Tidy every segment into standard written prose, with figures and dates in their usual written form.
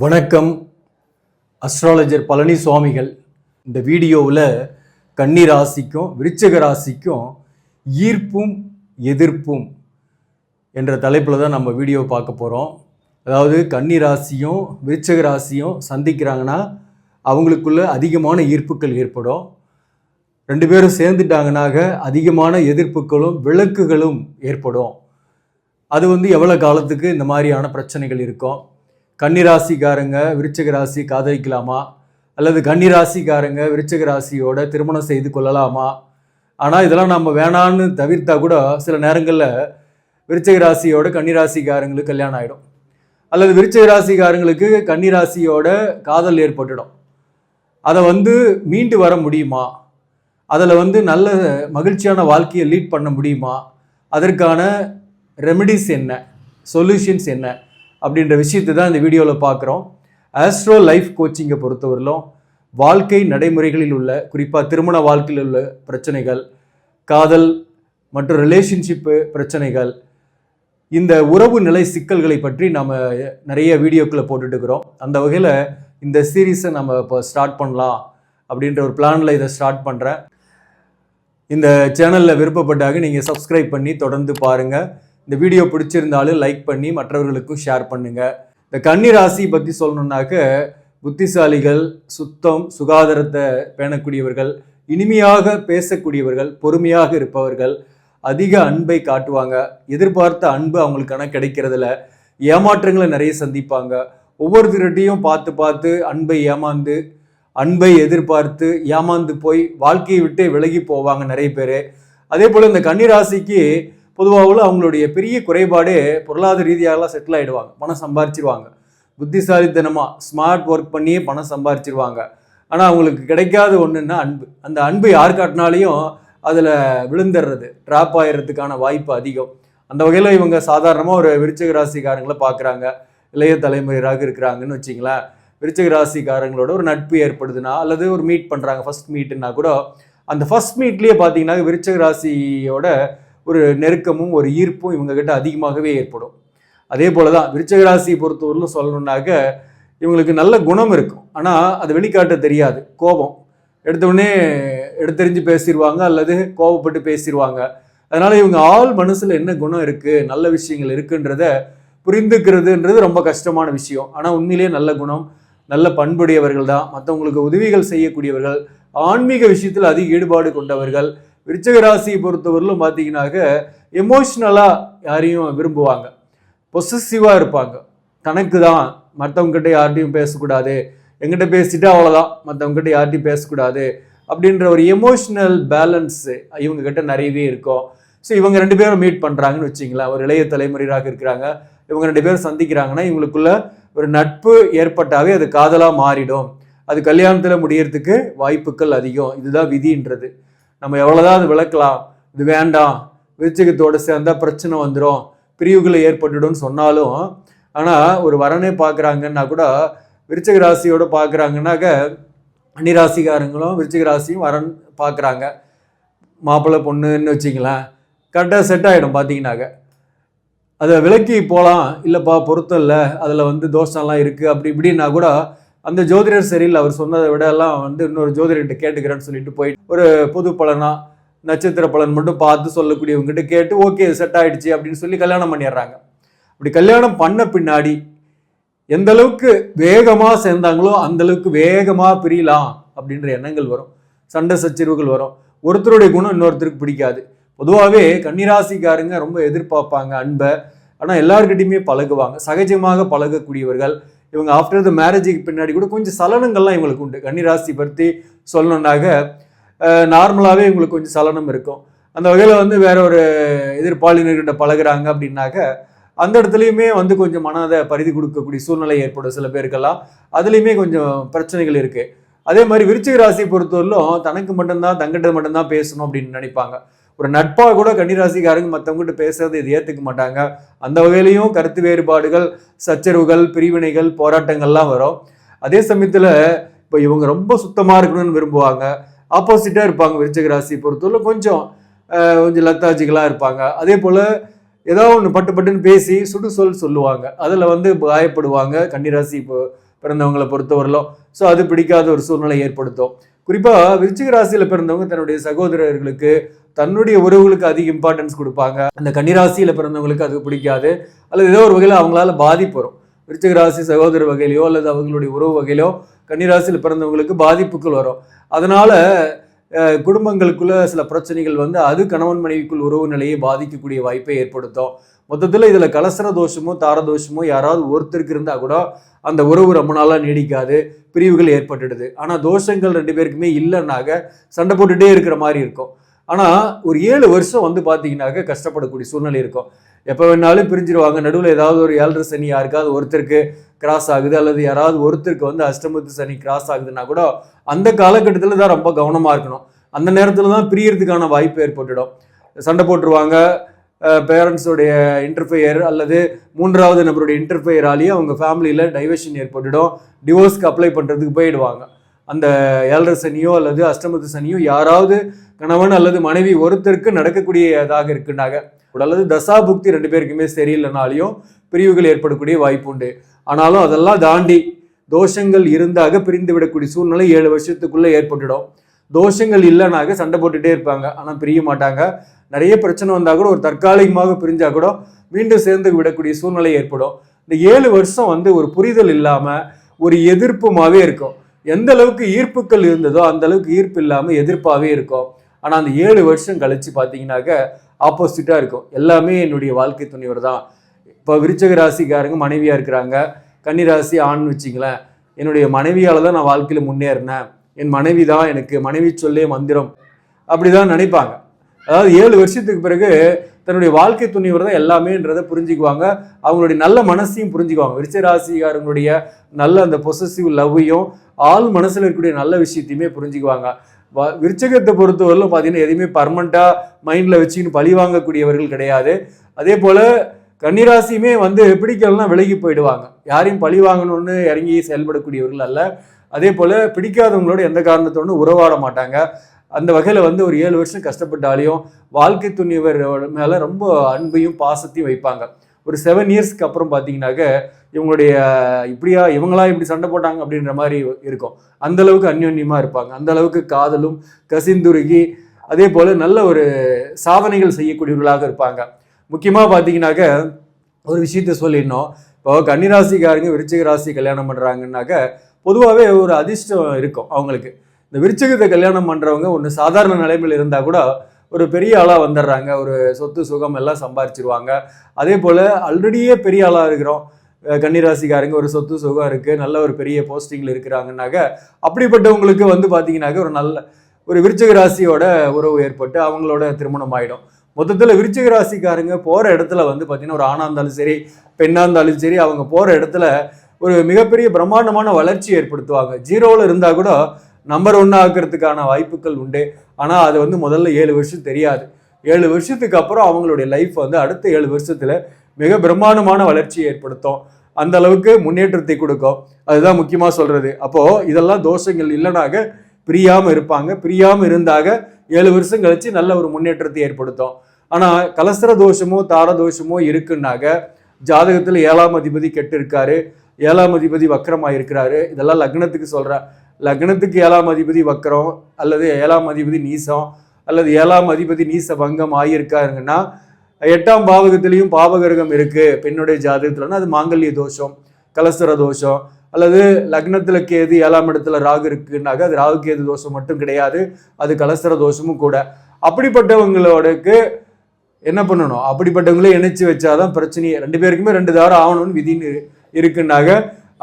வணக்கம். அஸ்ட்ராலஜர் பழனி சுவாமிகள். இந்த வீடியோவில் கன்னி ராசிக்கும் விருச்சிக ராசிக்கும் ஈர்ப்பும் எதிர்ப்பும் என்ற தலைப்பில் தான் நம்ம வீடியோ பார்க்க போகிறோம். அதாவது கன்னி ராசியும் விருச்சிக ராசியும் சந்திக்கிறாங்கன்னா அவங்களுக்குள்ள அதிகமான ஈர்ப்புகள் ஏற்படும். ரெண்டு பேரும் சேர்ந்துட்டாங்கனாக அதிகமான எதிர்ப்புகளும் விளக்குகளும் ஏற்படும். அது எவ்வளோ காலத்துக்கு இந்த மாதிரியான பிரச்சனைகள் இருக்கும். கன்னிராசிக்காரங்க விருச்சிக ராசி காதலிக்கலாமா, அல்லது கன்னிராசிக்காரங்க விருச்சிக ராசியோட திருமணம் செய்து கொள்ளலாமா? ஆனால் இதெல்லாம் நம்ம வேணான்னு தவிர்த்தா கூட சில நேரங்களில் விருச்சிக ராசியோட கன்னிராசிக்காரங்களுக்கு கல்யாணம் ஆகிடும், அல்லது விருச்சிக ராசிக்காரங்களுக்கு கன்னிராசியோட காதல் ஏற்பட்டுடும். அதை மீண்டு வர முடியுமா? அதில் நல்ல மகிழ்ச்சியான வாழ்க்கையை லீட் பண்ண முடியுமா? அதற்கான ரெமெடிஸ் என்ன, சொல்யூஷன்ஸ் என்ன அப்படின்ற விஷயத்தை தான் இந்த வீடியோவில் பார்க்குறோம். ஆஸ்ட்ரோ லைஃப் கோச்சிங்கை பொறுத்தவரையிலும் வாழ்க்கை நடைமுறைகளில் உள்ள, குறிப்பாக திருமண வாழ்க்கையில் உள்ள பிரச்சனைகள், காதல் மற்றும் ரிலேஷன்ஷிப்பு பிரச்சனைகள், இந்த உறவு நிலை சிக்கல்களை பற்றி நம்ம நிறைய வீடியோக்களை போட்டுட்டு இருக்கிறோம். அந்த வகையில் இந்த சீரீஸை நம்ம இப்போ ஸ்டார்ட் பண்ணலாம் அப்படின்ற ஒரு பிளானில் இதை ஸ்டார்ட் பண்ணுறேன். இந்த சேனலில் விருப்பப்பட்டாக நீங்கள் சப்ஸ்கிரைப் பண்ணி தொடர்ந்து பாருங்கள். இந்த வீடியோ பிடிச்சிருந்தாலும் லைக் பண்ணி மற்றவர்களுக்கும் ஷேர் பண்ணுங்கள். இந்த கன்னி ராசி பற்றி சொல்லணுன்னாக்க புத்திசாலிகள், சுத்தம் சுகாதாரத்தை பேணக்கூடியவர்கள், இனிமையாக பேசக்கூடியவர்கள், பொறுமையாக இருப்பவர்கள், அதிக அன்பை காட்டுவாங்க. எதிர்பார்த்த அன்பு அவங்களுக்கான கிடைக்கிறதுல ஏமாற்றங்களை நிறைய சந்திப்பாங்க. ஒவ்வொருத்தருகிட்டையும் பார்த்து பார்த்து அன்பை ஏமாந்து, அன்பை எதிர்பார்த்து ஏமாந்து போய் வாழ்க்கையை விட்டு விலகி போவாங்க நிறைய பேர். அதே போல் இந்த கன்னி ராசிக்கு பொதுவாக அவங்களுடைய பெரிய குறைபாடே பொருளாதார ரீதியாகலாம் செட்டில் ஆகிடுவாங்க, பணம் சம்பாரிச்சிருவாங்க. புத்திசாலித்தனமாக ஸ்மார்ட் ஒர்க் பண்ணியே பணம் சம்பாரிச்சிருவாங்க. ஆனால் அவங்களுக்கு கிடைக்காத ஒன்றுன்னா அன்பு. அந்த அன்பு யார் காட்டினாலையும் அதில் விழுந்துடுறது, ட்ராப் ஆகிறதுக்கான வாய்ப்பு அதிகம். அந்த வகையில் இவங்க சாதாரணமாக ஒரு விருச்சிக ராசிக்காரங்களை பார்க்குறாங்க, இளைய தலைமுறையாக இருக்கிறாங்கன்னு வச்சிங்களேன். விருச்சிக ராசிக்காரங்களோட ஒரு நட்பு ஏற்படுதுன்னா, அல்லது ஒரு மீட் பண்ணுறாங்க, ஃபர்ஸ்ட் மீட்டுன்னா கூட அந்த ஃபர்ஸ்ட் மீட்லேயே பார்த்தீங்கன்னா விருச்சிக ராசியோட ஒரு நெருக்கமும் ஒரு ஈர்ப்பும் இவங்ககிட்ட அதிகமாகவே ஏற்படும். அதே போல தான் விருச்சிக ராசியை பொறுத்தவரையிலும் சொல்லணுன்னாக்க இவங்களுக்கு நல்ல குணம் இருக்கும், ஆனால் அது வெளிக்காட்ட தெரியாது. கோபம் எடுத்தவுடனே எடுத்தறிஞ்சு பேசிடுவாங்க, அல்லது கோபப்பட்டு பேசிடுவாங்க. அதனால் இவங்க ஆள் மனசில் என்ன குணம் இருக்குது, நல்ல விஷயங்கள் இருக்குன்றத புரிந்துக்கிறதுன்றது ரொம்ப கஷ்டமான விஷயம். ஆனால் உண்மையிலேயே நல்ல குணம், நல்ல பண்புடையவர்கள் தான். மற்றவங்களுக்கு உதவிகள் செய்யக்கூடியவர்கள், ஆன்மீக விஷயத்தில் அதிக ஈடுபாடு கொண்டவர்கள். விருச்சிக ராசியை பொறுத்தவரையிலும் பார்த்தீங்கன்னாக்க எமோஷ்னலாக யாரையும் விரும்புவாங்க, பொசசிவாக இருப்பாங்க. தனக்கு தான், மற்றவங்ககிட்ட யார்கிட்டையும் பேசக்கூடாது, எங்கிட்ட பேசிட்டு அவ்வளோதான், மற்றவங்ககிட்ட யார்கிட்டையும் பேசக்கூடாது அப்படின்ற ஒரு எமோஷ்னல் பேலன்ஸு இவங்ககிட்ட நிறையவே இருக்கும். ஸோ இவங்க ரெண்டு பேரும் மீட் பண்ணுறாங்கன்னு வச்சிங்களேன், ஒரு இளைய தலைமுறையாக இருக்கிறாங்க, இவங்க ரெண்டு பேரும் சந்திக்கிறாங்கன்னா இவங்களுக்குள்ள ஒரு நட்பு ஏற்பட்டாவே அது காதலாக மாறிடும். அது கல்யாணத்தில் முடியறதுக்கு வாய்ப்புகள் அதிகம். இதுதான் விதின்றது. நம்ம எவ்வளோதான் அது விளக்கலாம், இது வேண்டாம், விருச்சிகத்தோடு சேர்ந்தால் பிரச்சனை வந்துடும், பிரிவுகளை ஏற்பட்டுடும் சொன்னாலும், ஆனால் ஒரு வரனே பார்க்குறாங்கன்னா கூட விருச்சிக ராசியோடு பார்க்குறாங்கன்னாக்க கன்னிராசிக்காரங்களும் விருச்சிக ராசியும் வரன் பார்க்குறாங்க, மாப்பிள்ளை பொண்ணுன்னு வச்சிங்களேன், கரெக்டாக செட் ஆகிடும். பார்த்தீங்கன்னாக்க அதை விலக்கி போகலாம், இல்லைப்பா பொருத்தம் இல்லை, அதில் தோஷம்லாம் இருக்குது அப்படி இப்படின்னா கூட அந்த ஜோதிடர் சரியில்லை, அவர் சொன்னதை விட எல்லாம் இன்னொரு ஜோதிடர்கிட்ட கேட்டுக்கிறேன்னு சொல்லிட்டு போயிட்டு ஒரு பொது பலனா நட்சத்திர பலன் மட்டும் பார்த்து சொல்லக்கூடியவங்ககிட்ட கேட்டு ஓகே செட் ஆகிடுச்சு அப்படின்னு சொல்லி கல்யாணம் பண்ணிடுறாங்க. அப்படி கல்யாணம் பண்ண பின்னாடி எந்த அளவுக்கு வேகமாக சேர்ந்தாங்களோ அந்த அளவுக்கு வேகமாக பிரியலாம் அப்படின்ற எண்ணங்கள் வரும், சண்டை சச்சரவுகள் வரும். ஒருத்தருடைய குணம் இன்னொருத்தருக்கு பிடிக்காது. பொதுவாகவே கன்னிராசிக்காரங்க ரொம்ப எதிர்பார்ப்பாங்க அன்பை, ஆனால் எல்லாருக்கிட்டையுமே பழகுவாங்க, சகஜமாக பழகக்கூடியவர்கள். இவங்க ஆஃப்டர் த மேரேஜுக்கு பின்னாடி கூட கொஞ்சம் சலனங்கள்லாம் இவங்களுக்கு உண்டு. கன்னிராசி பற்றி சொல்லணுன்னாக்க நார்மலாகவே இவங்களுக்கு கொஞ்சம் சலனம் இருக்கும். அந்த வகையில் வேற ஒரு எதிர்பாலினர்கிட்ட பழகுறாங்க அப்படின்னாக்க அந்த இடத்துலையுமே கொஞ்சம் மனதை பரிதி கொடுக்கக்கூடிய சூழ்நிலை ஏற்படும் சில பேருக்கெல்லாம். அதுலேயுமே கொஞ்சம் பிரச்சனைகள் இருக்குது. அதே மாதிரி விருச்சிக ராசி பொறுத்தவரையிலும் தனக்கு மட்டும்தான், தங்கிட்ட மட்டும்தான் பேசணும் அப்படின்னு நினைப்பாங்க. ஒரு நட்பாக கூட கன்னிராசிக்காரங்க மற்றவங்ககிட்ட பேசுறது இது ஏற்றுக்க மாட்டாங்க. அந்த வகையிலையும் கருத்து வேறுபாடுகள், சச்சரவுகள், பிரிவினைகள், போராட்டங்கள்லாம் வரும். அதே சமயத்தில் இப்போ இவங்க ரொம்ப சுத்தமாக இருக்கணும்னு விரும்புவாங்க, ஆப்போசிட்டாக இருப்பாங்க. விருச்சிக ராசி பொறுத்தவரை கொஞ்சம் லத்தாஜிகளாக இருப்பாங்க. அதே போல் ஏதோ ஒன்று பட்டு பட்டுன்னு பேசி சுடு சொல்லுவாங்க, அதில் காயப்படுவாங்க கன்னிராசி பிறந்தவங்களை பொறுத்தவரையிலும். ஸோ அது பிடிக்காத ஒரு சூழ்நிலை ஏற்படுத்தும். குறிப்பா விருச்சிக ராசியில பிறந்தவங்க தன்னுடைய சகோதரர்களுக்கு, தன்னுடைய உறவுகளுக்கு அதிக இம்பார்ட்டன்ஸ் கொடுப்பாங்க. அந்த கன்னிராசியில பிறந்தவங்களுக்கு அது பிடிக்காது, அல்லது ஏதோ ஒரு வகையில் அவங்களால பாதிப்பு வரும். விருச்சிக ராசி சகோதர வகையிலையோ அல்லது அவங்களுடைய உறவு வகையிலோ கன்னிராசியில் பிறந்தவங்களுக்கு பாதிப்புகள் வரும். அதனால குடும்பங்களுக்குள்ள சில பிரச்சனைகள் வந்து அது கணவன் மனைவிக்குள் உறவு நிலையை பாதிக்கக்கூடிய வாய்ப்பை ஏற்படுத்தும். மொத்தத்தில் இதுல கலசர தோஷமோ தார தோஷமோ யாராவது ஒருத்தருக்கு இருந்தா கூட அந்த உறவு ரொம்ப நாளா நீடிக்காது, பிரிவுகள் ஏற்பட்டுடுது. ஆனா தோஷங்கள் 2 பேருக்குமே இல்லைன்னாக சண்டை போட்டுட்டே இருக்கிற மாதிரி இருக்கும். ஆனா ஒரு 7 வருஷம் வந்து பாத்தீங்கன்னாக்க கஷ்டப்படக்கூடிய சூழ்நிலை இருக்கும். எப்போ வேணாலும் பிரிஞ்சிருவாங்க. நடுவில் ஏதாவது ஒரு 7 சனி யாருக்காவது ஒருத்தருக்கு கிராஸ் ஆகுது, அல்லது யாராவது ஒருத்தருக்கு வந்து அஷ்டமத்து சனி கிராஸ் ஆகுதுன்னா கூட அந்த காலகட்டத்தில் தான் ரொம்ப கவனமா இருக்கணும். அந்த நேரத்தில் தான் பிரியறதுக்கான வாய்ப்பு ஏற்பட்டுடும். சண்டை போட்டுருவாங்க. பேரண்ட்ஸோடைய இன்டர்ஃபையர் அல்லது 3வது நபருடைய இன்டர்ஃபையராலேயே அவங்க ஃபேமிலியில் டைவர்ஷன் ஏற்பட்டுடும். டிவோர்ஸ்க்கு அப்ளை பண்ணுறதுக்கு போயிடுவாங்க. அந்த 7 சனியோ அல்லது அஷ்டமத்து சனியோ யாராவது கணவன் அல்லது மனைவி ஒருத்தருக்கு நடக்கக்கூடியதாக இருக்குன்னாங்க, அல்லது தசாபுக்தி 2 பேருக்குமே சரியில்லைனாலையும் பிரிவுகள் ஏற்படக்கூடிய வாய்ப்பு உண்டு. ஆனாலும் அதெல்லாம் தாண்டி தோஷங்கள் இருந்தாக பிரிந்து விடக்கூடிய சூழ்நிலை 7 வருஷத்துக்குள்ள ஏற்பட்டுடும். தோஷங்கள் இல்லைனாக சண்டை போட்டுட்டே இருப்பாங்க, ஆனால் பிரிய மாட்டாங்க. நிறைய பிரச்சனை வந்தால் கூட ஒரு தற்காலிகமாக பிரிஞ்சா கூட மீண்டும் சேர்ந்து விடக்கூடிய சூழ்நிலை ஏற்படும். இந்த 7 வருஷம் வந்து ஒரு புரிதல் இல்லாமல் ஒரு எதிர்ப்புமாவே இருக்கும். எந்த அளவுக்கு ஈர்ப்புகள் இருந்ததோ அந்த அளவுக்கு ஈர்ப்பு இல்லாமல் எதிர்ப்பாகவே இருக்கும். ஆனால் அந்த 7 வருஷம் கழிச்சு பார்த்தீங்கன்னாக்க ஆப்போசிட்டாக இருக்கும். எல்லாமே என்னுடைய வாழ்க்கை துணைவர் தான். இப்போ விருச்சிக ராசிக்காரங்க மனைவியாக இருக்கிறாங்க, கன்னிராசி ஆண் வச்சிங்களேன், என்னுடைய மனைவியால் தான் நான் வாழ்க்கையில் முன்னேறினேன், என் மனைவி தான் எனக்கு, மனைவி சொல்லே மந்திரம், அப்படிதான் நினைப்பாங்க. அதாவது 7 வருஷத்துக்கு பிறகு தன்னுடைய வாழ்க்கை துணைவர் தான் எல்லாமேன்றதை புரிஞ்சுக்குவாங்க. அவங்களுடைய நல்ல மனசையும் புரிஞ்சுக்குவாங்க. விருச்சிக ராசிக்காரங்களுடைய நல்ல அந்த பொசசிவ் லவ்வையும் ஆள் மனசில் இருக்கக்கூடிய நல்ல விஷயத்தையுமே புரிஞ்சுக்குவாங்க. விருச்சகத்தை பொறுத்தவரையிலும் பார்த்தீங்கன்னா எதையுமே பர்மனெண்ட்டாக மைண்டில் வச்சுக்கின்னு பழி வாங்கக்கூடியவர்கள் கிடையாது. அதே போல் கன்னிராசியுமே வந்து பிடிக்கலன்னா விலகி போயிடுவாங்க. யாரையும் பழி வாங்கணும்னு இறங்கி செயல்படக்கூடியவர்கள் அல்ல. அதே போல் பிடிக்காதவங்களோட எந்த காரணத்தோடு உறவாட மாட்டாங்க. அந்த வகையில் வந்து ஒரு 7 வருஷம் கஷ்டப்பட்டாலையும் வாழ்க்கை துணிவர் மேலே ரொம்ப அன்பையும் பாசத்தையும் வைப்பாங்க. ஒரு 7 இயர்ஸ்க்கு அப்புறம் பார்த்தீங்கன்னாக்க இவங்களுடைய இவங்களா இப்படி சண்டை போட்டாங்க அப்படின்ற மாதிரி இருக்கும். அந்த அளவுக்கு அந்யோன்யமாக இருப்பாங்க. அந்த அளவுக்கு காதலும் கசிந்துருகி அதே போல் நல்ல ஒரு சாதனைகள் செய்யக்கூடியவர்களாக இருப்பாங்க. முக்கியமாக பார்த்தீங்கன்னாக்க ஒரு விஷயத்த சொல்லிடணும். இப்போ கன்னிராசிக்காரங்க விருச்சிக ராசி கல்யாணம் பண்ணுறாங்கன்னாக்க பொதுவாகவே ஒரு அதிர்ஷ்டம் இருக்கும் அவங்களுக்கு. இந்த விருச்சிகத்தை கல்யாணம் பண்ணுறவங்க ஒன்று சாதாரண நிலைமையில் இருந்தால் கூட ஒரு பெரிய ஆளாக வந்துடுறாங்க, ஒரு சொத்து சுகம் எல்லாம் சம்பாரிச்சிருவாங்க. அதே போல் ஆல்ரெடியே பெரிய ஆளாக இருக்கிறோம் கன்னிராசிக்காரங்க, ஒரு சொத்து சுகம் இருக்குது, நல்ல ஒரு பெரிய போஸ்டிங்கில் இருக்கிறாங்கன்னாக்க அப்படிப்பட்டவங்களுக்கு வந்து பார்த்தீங்கன்னாக்க ஒரு நல்ல ஒரு விருச்சிக ராசியோட உறவு ஏற்பட்டு அவங்களோட திருமணம் ஆகிடும். மொத்தத்தில் விருச்சிக ராசிக்காரங்க போகிற இடத்துல வந்து பார்த்தீங்கன்னா ஒரு ஆணாக இருந்தாலும் சரி பெண்ணாக இருந்தாலும் சரி அவங்க போகிற இடத்துல ஒரு மிகப்பெரிய பிரம்மாண்டமான வளர்ச்சி ஏற்படுத்துவாங்க. 0வில் இருந்தால் கூட நம்பர் 1 ஆக்கிறதுக்கான வாய்ப்புகள் உண்டு. ஆனால் அது வந்து முதல்ல 7 வருஷம் தெரியாது. 7 வருஷத்துக்கு அப்புறம் அவங்களுடைய லைஃப் வந்து அடுத்த 7 வருஷத்தில் மிக பிரம்மாண்டமான வளர்ச்சியை ஏற்படுத்தும். அந்த அளவுக்கு முன்னேற்றத்தை கொடுக்கும். அதுதான் முக்கியமாக சொல்கிறது. அப்போது இதெல்லாம் தோஷங்கள் இல்லைனாக பிரியாமல் இருப்பாங்க. பிரியாமல் இருந்தாக 7 வருஷம் கழிச்சு நல்ல ஒரு முன்னேற்றத்தை ஏற்படுத்தும். ஆனால் கலசர தோஷமோ தார தோஷமோ இருக்குன்னாக ஜாதகத்தில் 7ஆம் அதிபதி கெட்டு இருக்காரு, 7ஆம் அதிபதி வக்கரமாக இருக்கிறாரு. இதெல்லாம் லக்னத்துக்கு சொல்கிறேன். லக்னத்துக்கு 7ஆம் அதிபதி வக்கரம் அல்லது 7ஆம் அதிபதி நீசம் அல்லது 7ஆம் அதிபதி நீச பங்கம் ஆகியிருக்காருங்கன்னா 8ஆம் பாவகத்திலையும் பாவகிரகம் இருக்கு பெண்ணுடைய ஜாதகத்துலன்னா அது மாங்கல்ய தோஷம், கலசர தோஷம். அல்லது லக்னத்துல கேது 7ஆம் இடத்துல ராகு இருக்குன்னாக்க அது ராகு கேது தோஷம் மட்டும் கிடையாது, அது கலசர தோஷமும் கூட. அப்படிப்பட்டவங்களோடக்கு என்ன பண்ணணும், அப்படிப்பட்டவங்களே இணைச்சு வச்சாதான் பிரச்சனையே. 2 பேருக்குமே 2 தாரம் ஆகணும்னு விதின்னு இருக்குன்னாக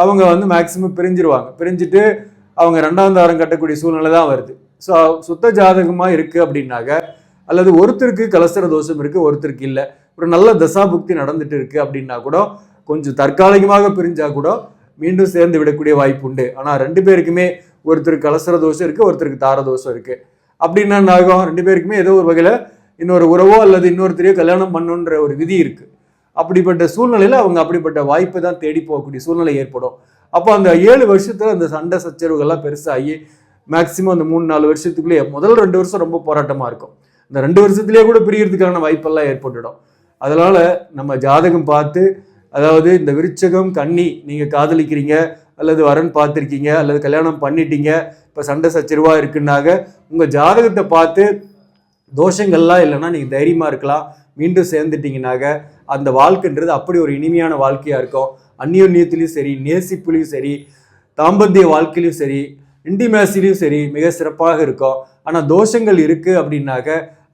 அவங்க வந்து மேக்சிமம் பிரிஞ்சிருவாங்க. பிரிஞ்சுட்டு அவங்க 2ஆம் தாரம் கட்டக்கூடிய சூழ்நிலை தான் வருது. ஸோ சுத்த ஜாதகமாக இருக்குது அப்படின்னாக்க, அல்லது ஒருத்தருக்கு கலசர தோஷம் இருக்குது ஒருத்தருக்கு இல்லை, ஒரு நல்ல தசாபுக்தி நடந்துட்டு இருக்கு அப்படின்னா கூட கொஞ்சம் தற்காலிகமாக பிரிஞ்சா கூட மீண்டும் சேர்ந்து விடக்கூடிய வாய்ப்பு உண்டு. ஆனால் 2 பேருக்குமே ஒருத்தருக்கு கலசர தோஷம் இருக்குது ஒருத்தருக்கு தார தோஷம் இருக்குது அப்படின்னா ஆகும் 2 பேருக்குமே ஏதோ ஒரு வகையில் இன்னொரு உறவோ அல்லது இன்னொருத்தரையோ கல்யாணம் பண்ணுன்ற ஒரு விதி இருக்குது. அப்படிப்பட்ட சூழ்நிலையில் அவங்க அப்படிப்பட்ட வாய்ப்பை தான் தேடி போகக்கூடிய சூழ்நிலை ஏற்படும். அப்போ அந்த 7 வருஷத்துல அந்த சண்டை சச்சரவுகள்லாம் பெருசாகி மேக்சிமம் அந்த 3-4 வருஷத்துக்குள்ளேயே முதல் 2 வருஷம் ரொம்ப போராட்டமாக இருக்கும். இந்த 2 வருஷத்துலேயே கூட பிரியறதுக்கான வாய்ப்பெல்லாம் ஏற்பட்டுடும். அதனால நம்ம ஜாதகம் பார்த்து, அதாவது இந்த விருச்சகம் கன்னி நீங்கள் காதலிக்கிறீங்க அல்லது வரன் பார்த்துருக்கீங்க அல்லது கல்யாணம் பண்ணிட்டீங்க, இப்போ சண்டை சச்சரவாக இருக்குன்னாக உங்கள் ஜாதகத்தை பார்த்து தோஷங்கள்லாம் இல்லைன்னா நீங்கள் தைரியமாக இருக்கலாம். மீண்டும் சேர்ந்துட்டீங்கன்னாக அந்த வாழ்க்கைன்றது அப்படி ஒரு இனிமையான வாழ்க்கையாக இருக்கும். அந்யோன்யத்திலையும் சரி, நேசிப்புலையும் சரி, தாம்பத்திய வாழ்க்கையிலையும் சரி, இன்டிமேசிலையும் சரி மிக சிறப்பாக இருக்கும். ஆனால் தோஷங்கள் இருக்குது அப்படின்னாக்க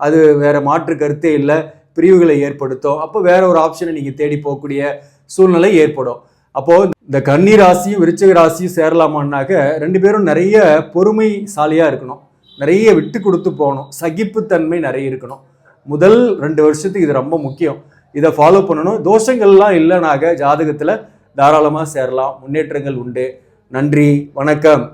அது வேற மாற்று கருத்தே இல்லை, பிரிவுகளை ஏற்படுத்தும். அப்போ வேற ஒரு ஆப்ஷனை நீங்கள் தேடி போகக்கூடிய சூழ்நிலை ஏற்படும். அப்போது இந்த கன்னி ராசியும் விருச்சிக ராசியும் சேரலாமான்னாக்க 2 பேரும் நிறைய பொறுமைசாலியாக இருக்கணும், நிறைய விட்டு கொடுத்து போகணும், சகிப்புத்தன்மை நிறைய இருக்கணும். முதல் 2 வருஷத்துக்கு இது ரொம்ப முக்கியம். இதை ஃபாலோ பண்ணணும். தோஷங்கள்லாம் இல்லைனாக ஜாதகத்தில் தாராளமாக சேரலாம், முன்னேற்றங்கள் உண்டு. நன்றி, வணக்கம்.